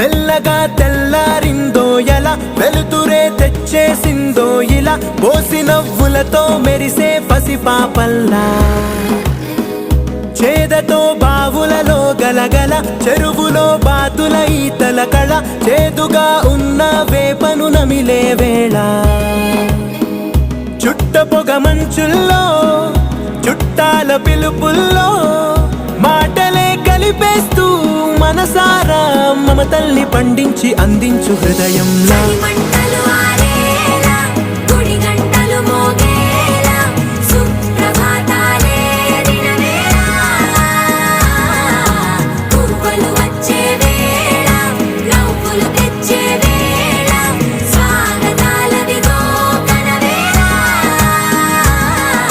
మెల్లగా తెల్లారిందో ఎలా వెలుతురే తెచ్చేసిందో ఇలా పోసి నవ్వులతో మెరిసే పసిపాపల్లా చేదతో బావులలో గలగల చెరువులో బాతుల ఈతల కళ చేదుగా ఉన్న వేపను నమిలే వేళ చుట్ట పొగ మంచుల్లో చుట్టాల పిలుపుల్లో మాటలే కలిపేస్తూ మనసారా మమతల్ని పండించి అందించు హృదయంలో.